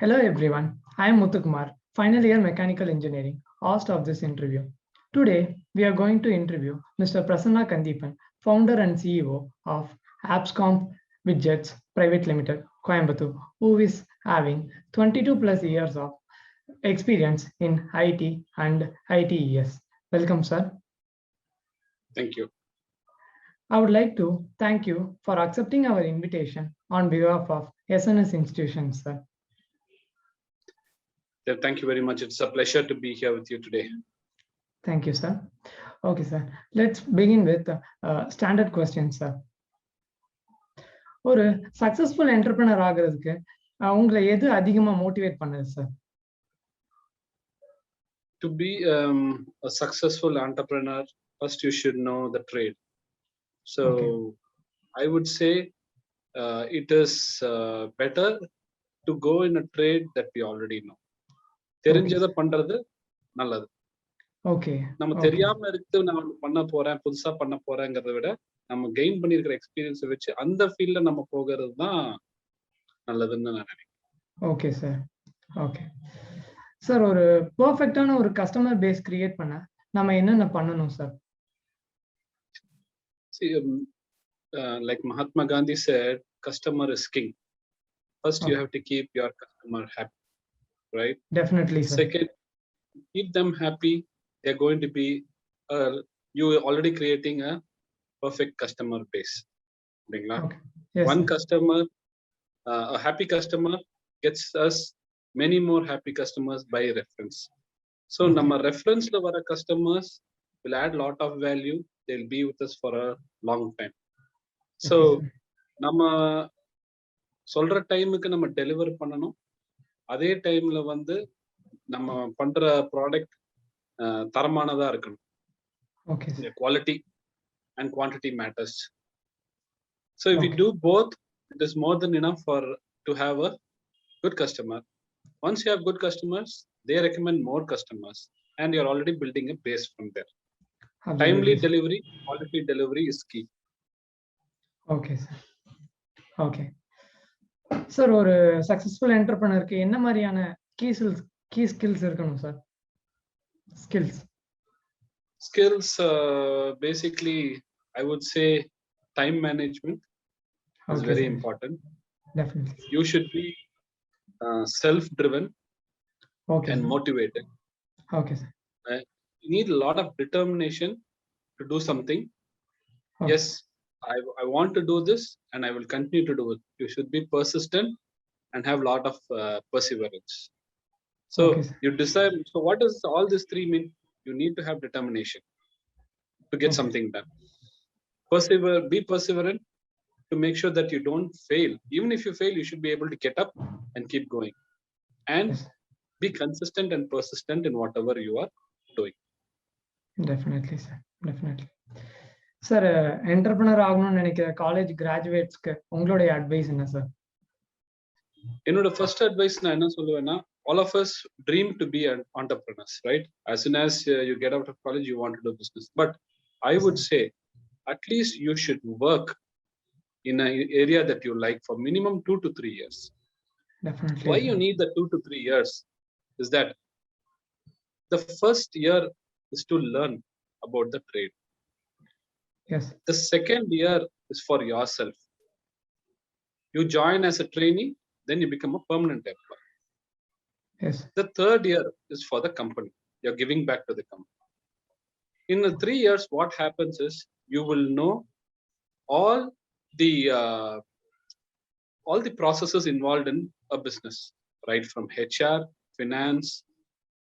Hello everyone, I am Muthukumar, final year mechanical engineering, host of this interview. Today, we are going to interview Mr. Prasanna Kandeepan, founder and CEO of AppsComp Widgets Private Limited, Coimbatore, who is having 22 plus years of experience in IT and ITES. Welcome, sir. Thank you. I would like to thank you for accepting our invitation on behalf of SNS institutions, sir. Thank you very much. It's a pleasure to be here with you today. Thank you, sir. Okay, sir. Let's begin with standard questions, sir. ஒரு successful entrepreneur ஆகிறதுக்கு உங்களை எது அதிகமா motivate பண்ணுது sir? To be a successful entrepreneur, first you should know the trade. So I would say it is better to go in a trade that we already know. தெரிஞ்சதை பண்றது நல்லது. Okay, நம்ம தெரியாம இருக்கு நான் பண்ண போறேன், புதுசா பண்ண போறேங்கிறத விட நம்ம கெயின் பண்ணிருக்கிற எக்ஸ்பீரியன்ஸை வச்சு அந்த ஃபீல்ட்ல நம்ம போகிறது தான் நல்லதுன்னு நான் நினைக்கிறேன். Okay sir. ஓகே சார், ஒரு பெர்ஃபெக்ட்டான ஒரு கஸ்டமர் பேஸ் கிரியேட் பண்ண நம்ம என்னென்ன பண்ணணும் sir? See, like Mahatma Gandhi said, customer is king. First, you have to keep your customer happy, right? Definitely, sir. Second, keep them happy. They're going to be you already creating a perfect customer base. Okay. Yes, one sir. customer, a happy customer gets us many more happy customers by reference. So nama reference lo vara customers will add lot of value. They'll be with us for a long time. So nama சொல்ற டைமுக்கு நம்ம deliver பண்ணணும். அதே டைம்ல வந்து நம்ம பண்ற product தரமானதா இருக்கணும். Okay. Quality and quantity matters. So if you do both, it is more than enough to have a good customer. Once you have good customers, they recommend more customers, and you're already building a base from there. Timely delivery, quality delivery is key. Okay, sir. Okay. Sir, ஒரு successful என்டர்பிரனருக்கு என்ன மாதிரியான key skills இருக்கணும் sir? Skills basically I would say time management is very important. Definitely. You should be self driven and sir. motivated. Okay, sir. You need a lot of determination to do something. Yes, I want to do this and I will continue to do it. You should be persistent and have a lot of perseverance. So you decide. So what does all these three mean? You need to have determination to get something done. Be perseverant to make sure that you don't fail. Even if you fail, you should be able to get up and keep going. And be consistent and persistent in whatever you are doing. Definitely, sir. Definitely. Sir, entrepreneur ஆகணும்னு நினைக்கிற college கிராஜுவேட்ஸ்க்கு உங்களுடைய advice என்ன sir? என்னோட first advice நான் என்ன சொல்லுவேன்னா, all of us dream to be an entrepreneurs, right? As soon as you get out of college, you want to do business. But I would say, at least you should work in an area that you like for minimum 2 to 3 years. Definitely. Why you need the 2 to 3 years is that the first year is to learn about the trade. Yes. The second year is for yourself. You join as a trainee, then you become a permanent employee. Yes. The third year is for the company. You're giving back to the company. In the 3 years, what happens is you will know all the processes involved in a business, right? From HR, finance,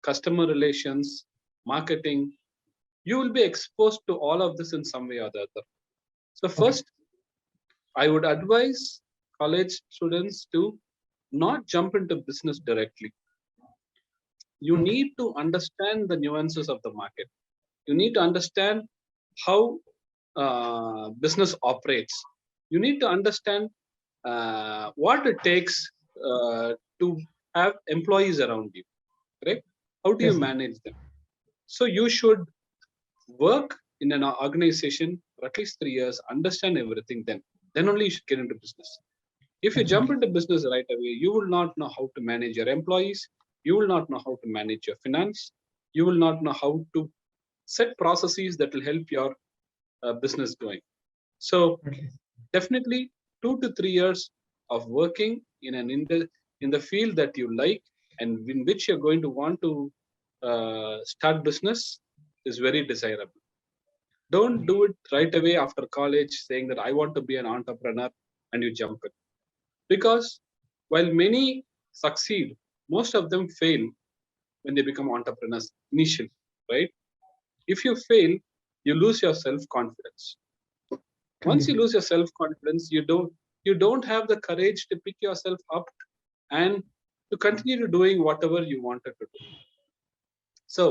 customer relations, marketing. You will be exposed to all of this in some way or the other. So first, I would advise college students to not jump into business directly. You need to understand the nuances of the market. You need to understand how business operates. You need to understand what it takes to have employees around you, right? How do you manage them? So you should work in an organization for at least 3 years, understand everything, then only you should get into business. If you jump into business right away, you will not know how to manage your employees. You will not know how to manage your finance. You will not know how to set processes that will help your business going. So definitely 2 to 3 years of working in the field that you like and in which you're going to want to start business is very desirable. Don't do it right away after college saying that I want to be an entrepreneur and you jump in. Because while many succeed, most of them fail when they become entrepreneurs initially, right? If you fail, you lose your self-confidence. Once you lose your self-confidence, you don't have the courage to pick yourself up and to continue to doing whatever you wanted to do. So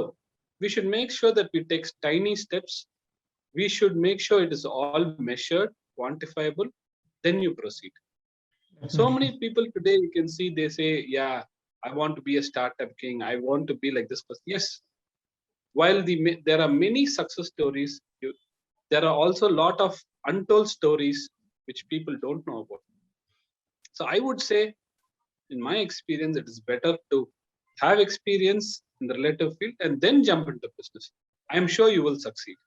we should make sure that we take tiny steps. We should make sure it is all measured, quantifiable, then you proceed. So many people today, you can see, they say, yeah, I want to be a startup king. I want to be like this person. Yes. While there are many success stories, there are also a lot of untold stories which people don't know about. So I would say, in my experience, it is better to have experience in the relative field and then jump into business. I am sure you will succeed.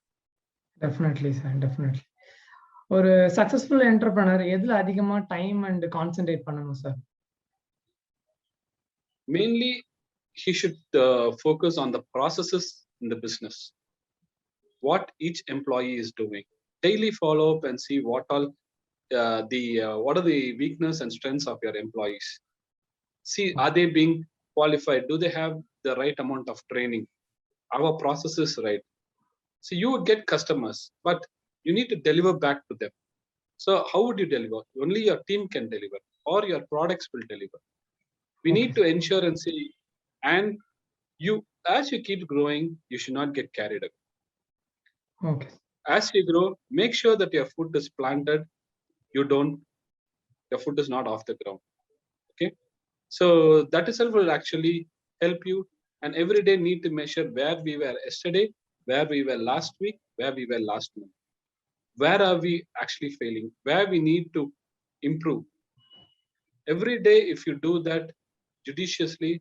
Definitely, sir. Definitely. ஒரு successful entrepreneur எதுல அதிகமா time and concentrate பண்ணணும் sir? Mainly, he should focus on the processes in the business. What each employee is doing. Daily follow up and see what all what are the weakness and strengths of your employees. See, are they being qualified? Do they have the right amount of training? Our process is right. So you would get customers, but you need to deliver back to them. So how would you deliver? Only your team can deliver, or your products will deliver. We need to ensure and see, and you, as you keep growing, you should not get carried away. Okay. As you grow, make sure that your foot is planted. Your foot is not off the ground. Okay. So that itself will actually help you. And every day need to measure where we were yesterday, where we were last week, where we were last month. Where are we actually failing? Where we need to improve? Every day, if you do that judiciously,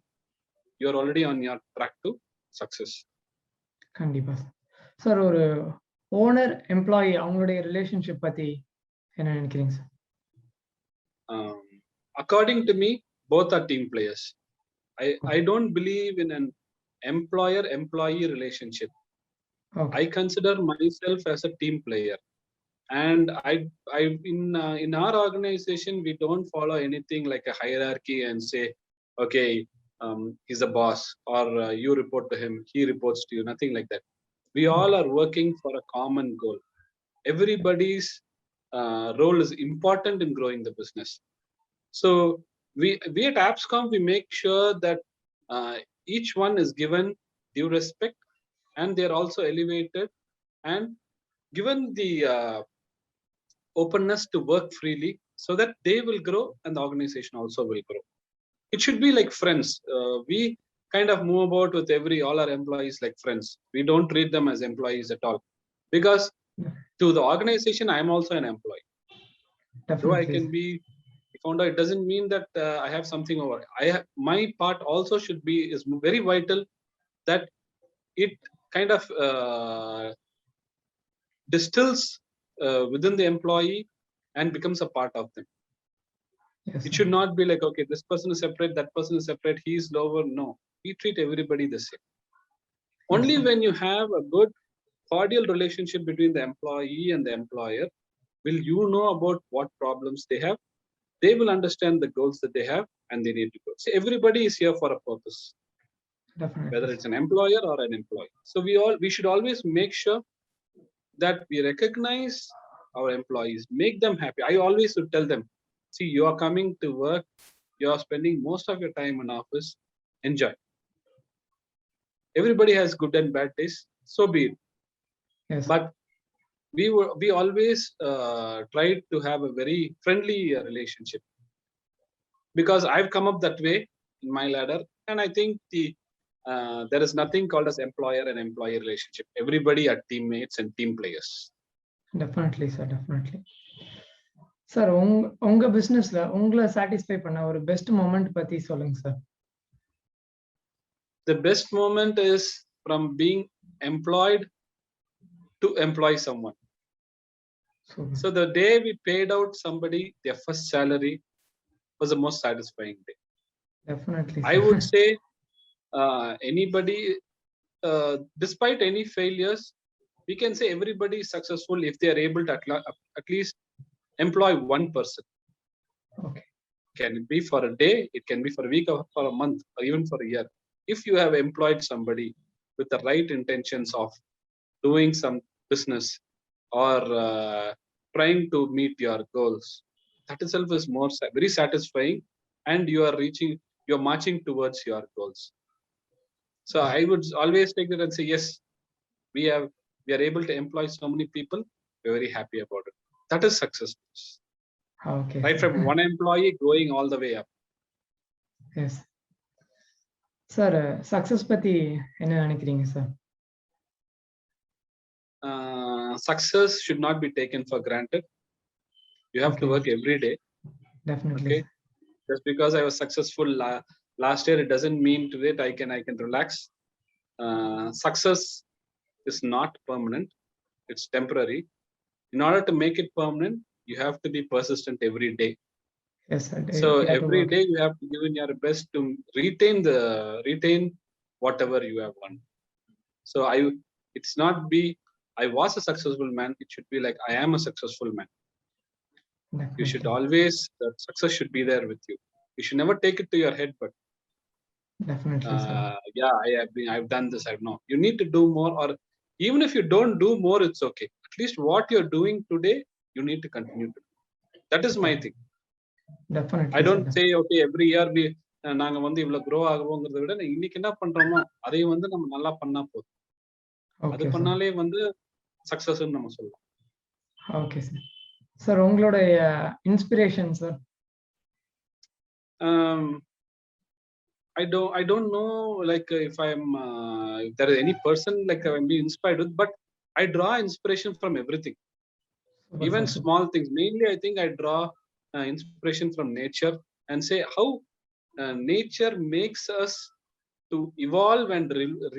you're already on your track to success. கண்டிப்பா sir. ஒரு owner employee அவங்களுடைய relationship பத்தி என்ன நினைக்கிறீங்க sir? According to me, both are team players. I don't believe in an employer-employee relationship. I consider myself as a team player. And in our organization, we don't follow anything like a hierarchy and say, okay, he's a boss, or you report to him, he reports to you. Nothing like that. We all are working for a common goal. Everybody's role is important in growing the business. So we at AppsComp, we make sure that each one is given due respect, and they are also elevated and given the openness to work freely, so that they will grow and the organization also will grow. It should be like friends. We kind of move about with all our employees like friends. We don't treat them as employees at all, because to the organization, I am also an employee. Though I can be found out, it doesn't mean that I have something over. My part also is very vital, that it kind of distills within the employee and becomes a part of them. Yes, it should not be like, okay, this person is separate, that person is separate, he is lower. No, we treat everybody the same. Yes, only when you have a good cordial relationship between the employee and the employer will you know about what problems they have. They will understand the goals that they have, and they need to go. So everybody is here for a purpose. Definitely. Whether it's an employer or an employee. So we should always make sure that we recognize our employees, make them happy. I always would tell them, see, you are coming to work, you are spending most of your time in office, enjoy. Everybody has good and bad days, so be it. Yes. But we always try to have a very friendly relationship, because I've come up that way in my ladder, and I think there is nothing called as employer and employee relationship. Everybody are teammates and team players. Definitely, sir. Definitely. Sir உங்க பிசினஸ்ல உங்களை satisfy பண்ண ஒரு best moment பத்தி சொல்லுங்க sir. The best moment is from being employed to employ someone. So the day we paid out somebody their first salary was the most satisfying day. Definitely, I sir. would say anybody, despite any failures, we can say everybody is successful if they are able to at least employ one person. Okay. Can it be for a day, it can be for a week or for a month or even for a year. If you have employed somebody with the right intentions of doing some business or trying to meet your goals, that itself is very satisfying, and you're marching towards your goals. So I would always take that and say, yes, we are able to employ so many people. We're very happy about it. That is success. Okay, Right, sir. from one employee going all the way up. Yes. Sir success பத்தி என்ன நினைக்கிறீங்க sir? Success should not be taken for granted. You have to work every day. Definitely. Okay. Just because I was successful last year, it doesn't mean today I can relax. Success is not permanent. It's temporary. In order to make it permanent, you have to be persistent every day. Yes, sir. So every day you have to give in your best to retain whatever you have won. So it's not be I was a successful man. It should be like I am a successful man. Definitely. You should always, that success should be there with you. You should never take it to your head, but Definitely, sir. yeah, I've done this. I've no. You need to do more, or even if you don't do more, it's okay. At least what you're doing today, you need to continue to do. That is my thing. Definitely. I don't say okay every year we நாங்க வந்து இவ்வளவு grow ஆகுவோங்கிறத விட இன்னைக்கு என்ன பண்றோமோ அதையும் வந்து நம்ம நல்லா பண்ணா போதும். அது பண்ணாலே வந்து சக்சஸ்ன்னு நம்ம சொல்லலாம். Okay sir. சார் உங்களோட inspiration sir? I don't know like if there is any person like I'm being inspired with, but I draw inspiration from everything. Even small things. Mainly I think I draw inspiration from nature and say how nature makes us to evolve and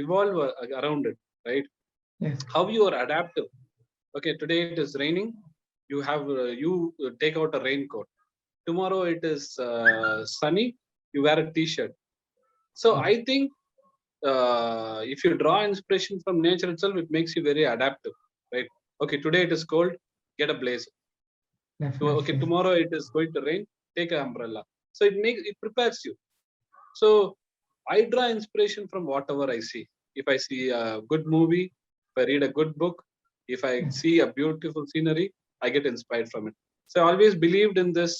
revolve around it, right? Yes. How you are adaptive. Okay, today it is raining, you have you take out a raincoat. Tomorrow it is sunny, you wear a t-shirt. So I think if you draw inspiration from nature itself, it makes you very adaptive, right? Okay, today it is cold, get a blazer. Okay, tomorrow it is going to rain, take an umbrella. So it prepares you. So I draw inspiration from whatever I see. If I see a good movie, if I read a good book, if I see a beautiful scenery, I get inspired from it. So I always believed in this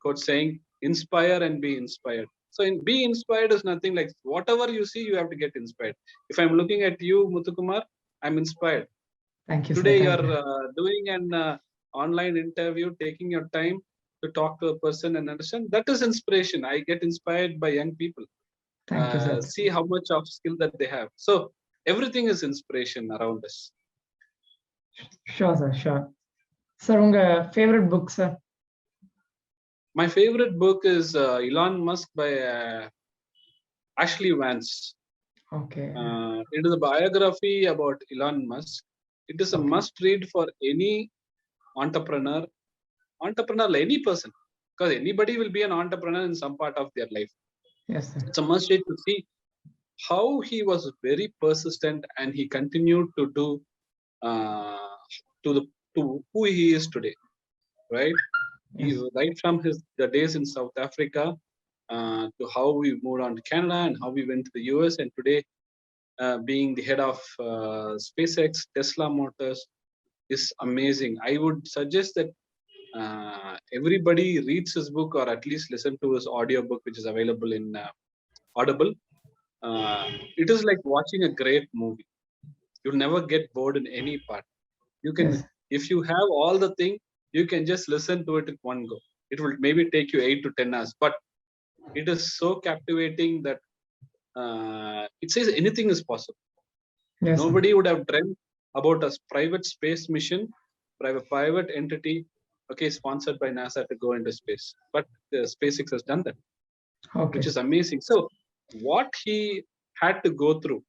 quote saying, inspire and be inspired. So be inspired is nothing like whatever you see, you have to get inspired. If I'm looking at you, Muthukumar, I'm inspired. Thank you. Today you're doing an online interview, taking your time to talk to a person and understand. That is inspiration. I get inspired by young people. Thank you, sir. See how much of skill that they have. So everything is inspiration around us. Sure, sir. Sure. Sir, unga favorite book, sir? My favorite book is Elon Musk by Ashley Vance. Okay. It is a biography about Elon Musk. It is a must read for any entrepreneur, any person, because anybody will be an entrepreneur in some part of their life. Yes, sir. It's a must read to see how he was very persistent and he continued to do to who he is today, right? Yes. Right from the days in South Africa to how we moved on to Canada and how we went to the US, and today being the head of SpaceX, Tesla Motors is amazing. I would suggest that everybody reads his book or at least listen to his audio book, which is available in Audible. It is like watching a great movie. You'll never get bored in any part. You can, yes. If you have all the thing, you can just listen to it at one go. It will maybe take you 8 to 10 hours, but it is so captivating that it says anything is possible. Yes, nobody would have dreamt about a private space mission, private entity, okay, sponsored by NASA to go into space. But SpaceX has done that, Okay. which is amazing. So what he had to go through,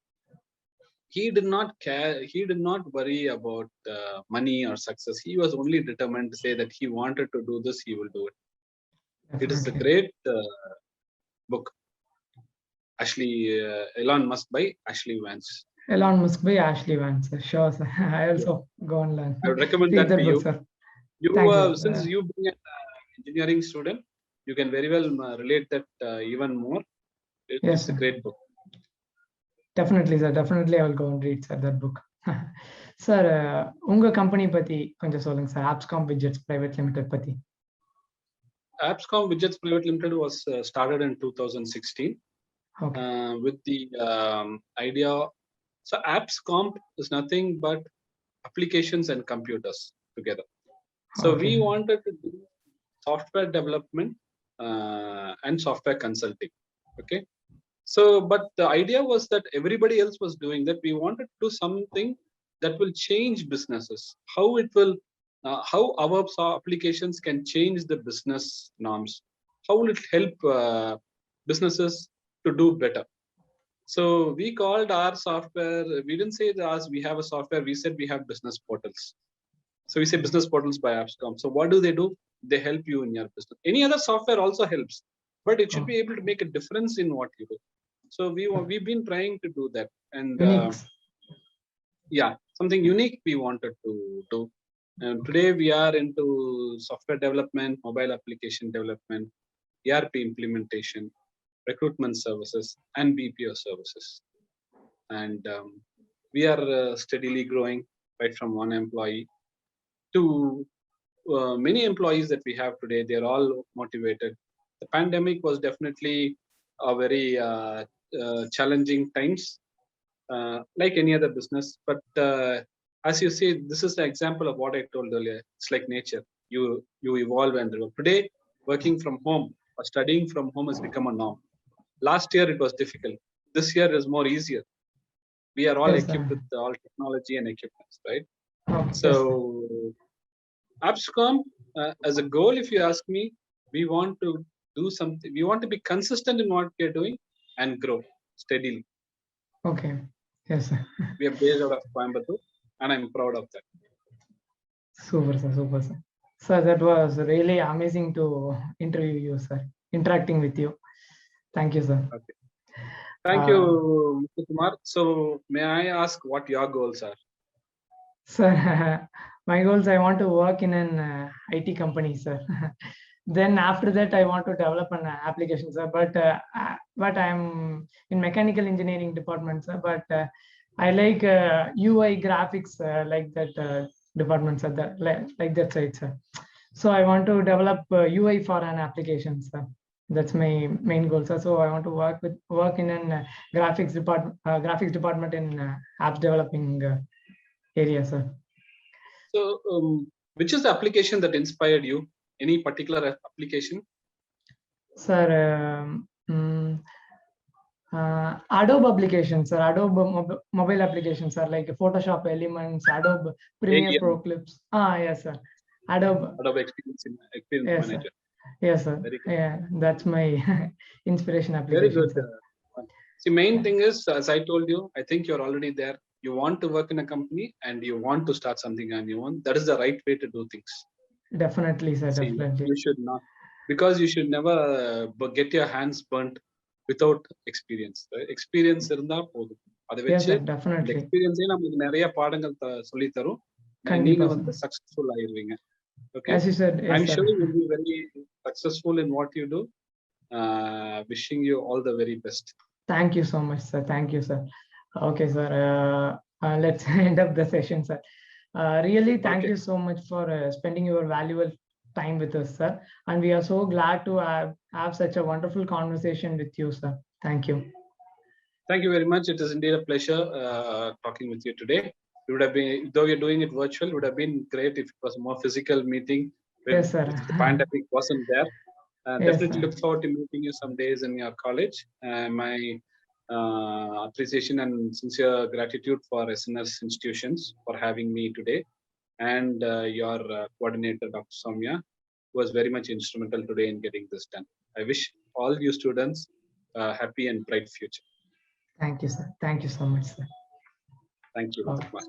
he did not care. He did not worry about money or success. He was only determined to say that he wanted to do this. He will do it. It is a Definitely. great book. Elon Musk by Ashley Vance. Elon Musk by Ashley Vance. Sure, sir. I also go and learn. I would recommend Read that to that book, you. sir. You, Thank you. since you being an engineering student, you can very well relate that even more. Yes, It's a sir. great book. Definitely, sir. Definitely, I will go and read, sir, that book. Sir, உங்க company பத்தி கொஞ்சம் சொல்லுங்க sir. Abscom Widgets Private Limited பத்தி. Abscom Widgets Private Limited was started in 2016 Okay. with the idea. So Abscom is nothing but applications and computers together. So Okay. we wanted to do software development and software consulting. Okay. So, but the idea was that everybody else was doing that. We wanted to do something that will change businesses. How it will, how our applications can change the business norms. How will it help businesses to do better? So we called our software. We didn't say that as we have a software. We said we have business portals. So we say business portals by Abscom. So what do? They help you in your business. Any other software also helps, but it should be able to make a difference in what you do. So we've been trying to do that, and Unique. yeah, something unique we wanted to do. And today we are into software development, mobile application development, ERP implementation, recruitment services, and BPO services. And we are steadily growing, right from one employee to many employees that we have today. They're all motivated. The pandemic was definitely a very challenging times, like any other business. But as you see, this is the example of what I told earlier. It's like nature. You evolve and develop. Today, working from home or studying from home has become a norm. Last year it was difficult. This year is more easier. We are all Yes, equipped with all technology and equipments, right? okay. So Yes, Abscom, as a goal, if you ask me, we want to do something. We want to be consistent in what we are doing and grow steadily. okay. Yes, sir. We are based out of Coimbatore, and I'm proud of that. Super, sir. Super, sir. Sir, that was really amazing to interview you, sir. Interacting with you. Thank you, sir. Okay. Thank you, Mr. Kumar. So, may I ask what your goals are? Sir, my goals, I want to work in an IT company, sir. Then after that, I want to develop an application, sir. But I'm in mechanical engineering department, sir. But I like UI graphics, like that department, sir. Like that side, sir. So I want to develop UI for an application, sir. That's my main goal, sir. So I want to work in an graphics department in apps developing area, sir. So, which is the application that inspired you? Any particular application? Sir, Adobe applications, sir. Adobe mobile applications, sir, like Photoshop Elements, Adobe Premiere Pro Clips. Yes, sir. Adobe Experience yes, Manager. Sir. Yes, sir. Very good. Yeah, that's my inspiration application. Very good. Sir. See, main thing is, as I told you, I think you're already there. You want to work in a company and you want to start something on your own. That is the right way to do things. Definitely, sir. See, definitely. you should not, because you should never get your hands burnt without experience. Experience இருந்தா போதும். அதை வச்சு அந்த எக்ஸ்பீரியன்ஸே நமக்கு நிறைய பாடங்கள் சொல்லி தரும். நீங்க வந்து successful ஆயிருவீங்க. Okay. As you said, yes, I'm sir. sure you'll be very successful in what you do. Wishing you all the very best. Thank you so much, sir. Thank you, sir. Okay, sir. Let's end up the session, sir. Really, thank you so much for spending your valuable time with us, sir. And we are so glad to have such a wonderful conversation with you, sir. Thank you. Thank you very much. It is indeed a pleasure talking with you today. It would have been, though you're doing it virtual, it would have been great if it was a more physical meeting. Yes, sir. The pandemic wasn't there. Yes, definitely sir. look forward to meeting you some days in your college. My appreciation and sincere gratitude for SNS institutions for having me today. and your coordinator, Dr. Soumya, was very much instrumental today in getting this done. I wish all you students a happy and bright future. Thank you, sir. Thank you so much, sir. Thank you, Okay. Muthukumar.